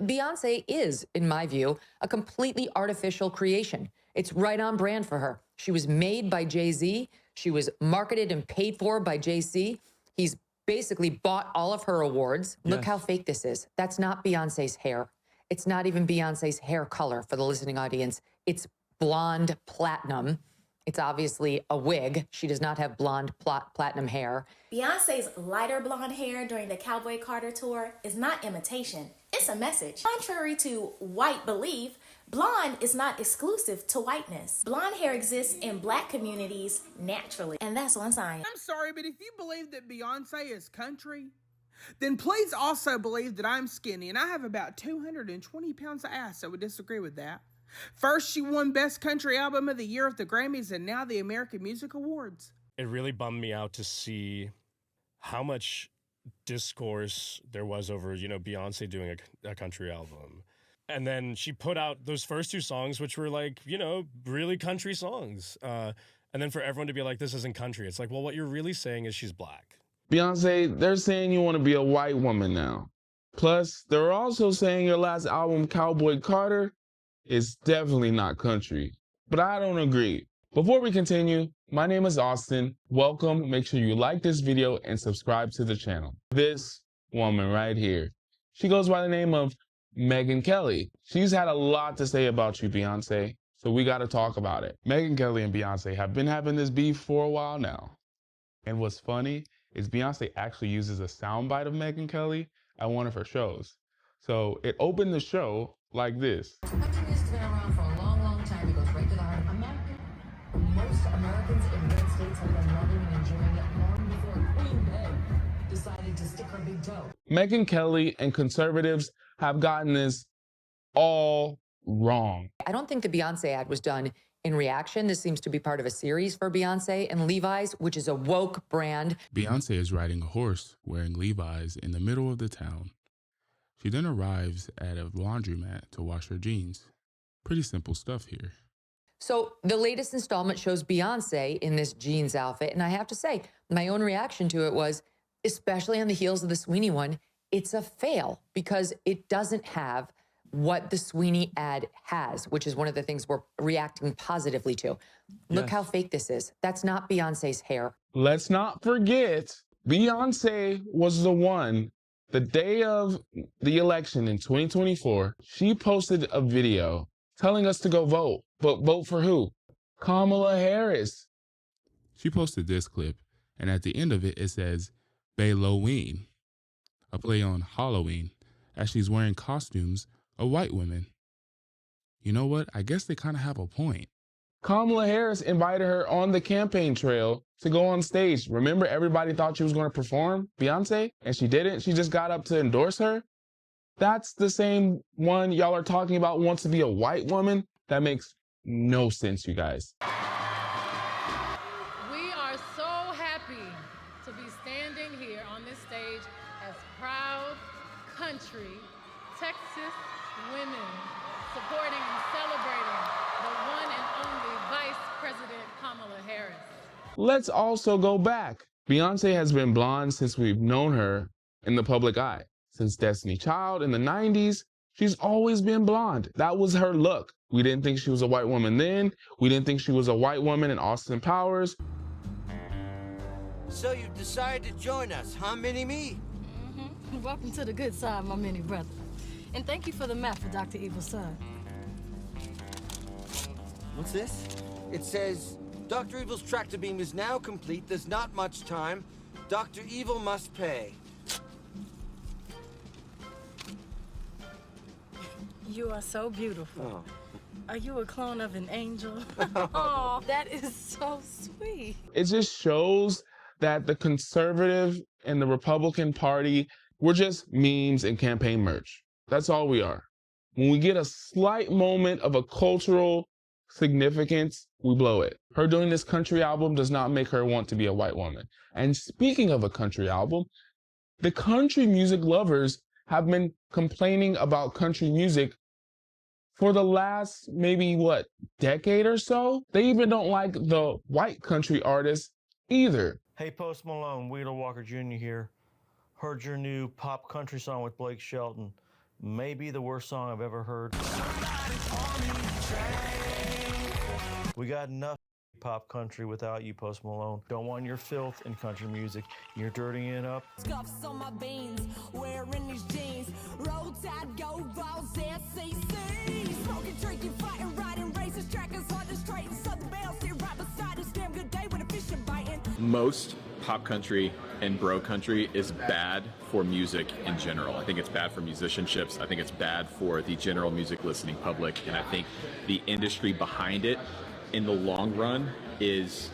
Beyonce is, in my view, a completely artificial creation. It's right on brand for her. She was made by Jay-Z. She was marketed and paid for by Jay-Z. He's basically bought all of her awards. Yes. Look how fake this is. That's not Beyonce's hair. It's not even Beyonce's hair color for the listening audience. It's blonde platinum. It's obviously a wig. She does not have blonde platinum hair. Beyonce's lighter blonde hair during the Cowboy Carter tour is not imitation. It's a message. Contrary to white belief, blonde is not exclusive to whiteness. Blonde hair exists in black communities naturally, and that's one sign. I'm sorry, but if you believe that Beyonce is country, then please also believe that I'm skinny and I have about 220 pounds of ass that would disagree with that. First, she won Best Country Album of the Year at the Grammys and now the American Music Awards. It really bummed me out to see how much discourse there was over, Beyonce doing a country album. And then she put out those first two songs, which were like, really country songs. And then for everyone to be like, this isn't country. It's like, well, what you're really saying is she's black. Beyonce, they're saying you want to be a white woman now. Plus, they're also saying your last album, Cowboy Carter, is definitely not country. But I don't agree. Before we continue, my name is Austin. Welcome. Make sure you like this video and subscribe to the channel. This woman right here, she goes by the name of Megyn Kelly. She's had a lot to say about you, Beyonce, so we got to talk about it. Megyn Kelly and Beyonce have been having this beef for a while now. And what's funny is Beyonce actually uses a soundbite of Megyn Kelly at one of her shows. So it opened the show like this. Country music's been around for a long, long time. It goes right to the heart. Most Americans in the United States have been loving and enjoying it long before Queen Bey decided to stick her big toe. Megyn Kelly and conservatives have gotten this all wrong. I don't think the Beyonce ad was done in reaction. This seems to be part of a series for Beyonce and Levi's, which is a woke brand. Beyonce is riding a horse wearing Levi's in the middle of the town. She then arrives at a laundromat to wash her jeans. Pretty simple stuff here. So the latest installment shows Beyonce in this jeans outfit. And I have to say, my own reaction to it was, especially on the heels of the Sweeney one, it's a fail because it doesn't have what the Sweeney ad has, which is one of the things we're reacting positively to. Look how fake this is. That's not Beyonce's hair. Let's not forget, Beyonce was the one, the day of the election in 2024, she posted a video telling us to go vote. But vote for who? Kamala Harris. She posted this clip, and at the end of it, it says, Bayloween, a play on Halloween, as she's wearing costumes of white women. You know what? I guess they kind of have a point. Kamala Harris invited her on the campaign trail to go on stage. Remember, everybody thought she was going to perform Beyonce, and she didn't. She just got up to endorse her. That's the same one y'all are talking about wants to be a white woman. That makes no sense, you guys. We are so happy to be standing here on this stage as proud country Texas women supporting and celebrating the one and only Vice President Kamala Harris. Let's also go back. Beyonce has been blonde since we've known her in the public eye. Since Destiny Child in the 90s, she's always been blonde. That was her look. We didn't think she was a white woman then. We didn't think she was a white woman in Austin Powers. So you decided to join us, huh, Mini-Me? Mm-hmm. Welcome to the good side, my mini brother. And thank you for the map for Dr. Evil's son. What's this? It says, Dr. Evil's tractor beam is now complete. There's not much time. Dr. Evil must pay. You are so beautiful. Oh. Are you a clone of an angel? Oh, that is so sweet. It just shows that the conservative and the Republican Party, we're just memes and campaign merch. That's all we are. When we get a slight moment of a cultural significance, we blow it. Her doing this country album does not make her want to be a white woman. And speaking of a country album, the country music lovers have been complaining about country music for the last maybe, decade or so? They even don't like the white country artists either. Hey, Post Malone, Wheeler Walker Jr. here. Heard your new pop country song with Blake Shelton. maybe the worst song I've ever heard. We got enough pop country without you, Post Malone. Don't want your filth in country music. You're dirtying it up. Scuffs on my beans, wearing these jeans. Roll tide, go balls, SEC. Smoking, drinking, fighting, riding, races, trackers, hard to straighten. Southern Belle, sit right beside us. Damn good day when the fish are biting. Most pop country and bro country is bad for music in general. I think it's bad for musicianships. I think it's bad for the general music listening public. And I think the industry behind it in the long run it's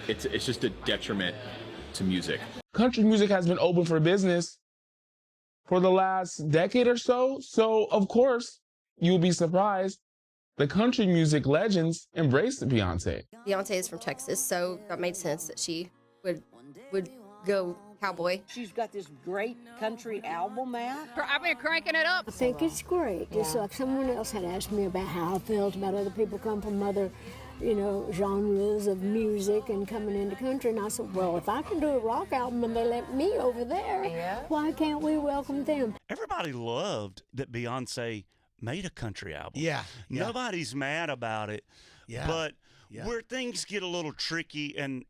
just a detriment to music. Country music has been open for business for the last decade or so. So, of course, you'll be surprised the country music legends embraced Beyonce. Beyonce is from Texas, so that made sense that she would go cowboy. She's got this great country album out. I've been cranking it up. I think it's great. Yeah. Just like someone else had asked me about how I felt about other people come from other, genres of music and coming into country. And I said, well, if I can do a rock album and they let me over there, why can't we welcome them? Everybody loved that Beyonce made a country album. Yeah. Nobody's mad about it. Yeah. But where things get a little tricky and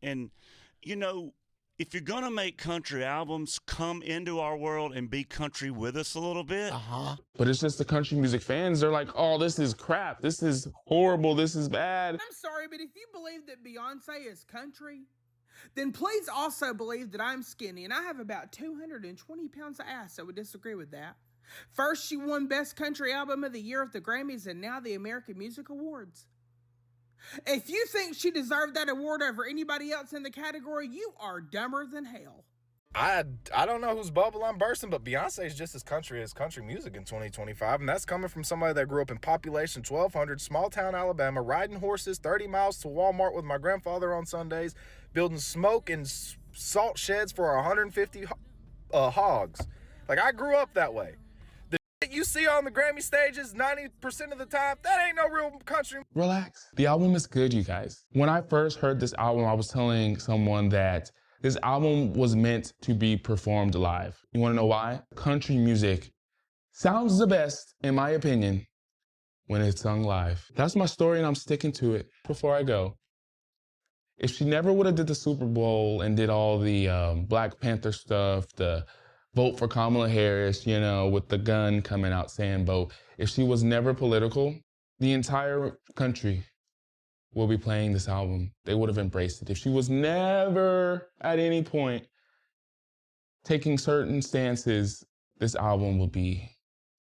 if you're going to make country albums, come into our world and be country with us a little bit. But it's just the country music fans. They're like, oh, this is crap. This is horrible. This is bad. I'm sorry, but if you believe that Beyonce is country, then please also believe that I'm skinny and I have about 220 pounds of ass that would disagree with that. First, she won Best Country Album of the Year at the Grammys and now the American Music Awards. If you think she deserved that award over anybody else in the category, you are dumber than hell. I don't know whose bubble I'm bursting, but Beyonce is just as country music in 2025, and that's coming from somebody that grew up in population 1,200, small town Alabama, riding horses 30 miles to Walmart with my grandfather on Sundays, building smoke and salt sheds for 150 hogs. Like, I grew up that way. You see on the Grammy stages 90% of the time, that ain't no real country. Relax. The album is good, you guys. When I first heard this album, I was telling someone that this album was meant to be performed live. You want to know why? Country music sounds the best, in my opinion, when it's sung live. That's my story, and I'm sticking to it. Before I go, if she never would have did the Super Bowl and did all the Black Panther stuff, the vote for Kamala Harris, with the gun coming out saying vote. If she was never political, the entire country will be playing this album. They would have embraced it. If she was never at any point taking certain stances, this album will be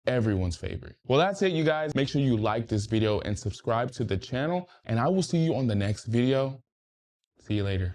everyone's favorite. Well, that's it, you guys. Make sure you like this video and subscribe to the channel, and I will see you on the next video. See you later.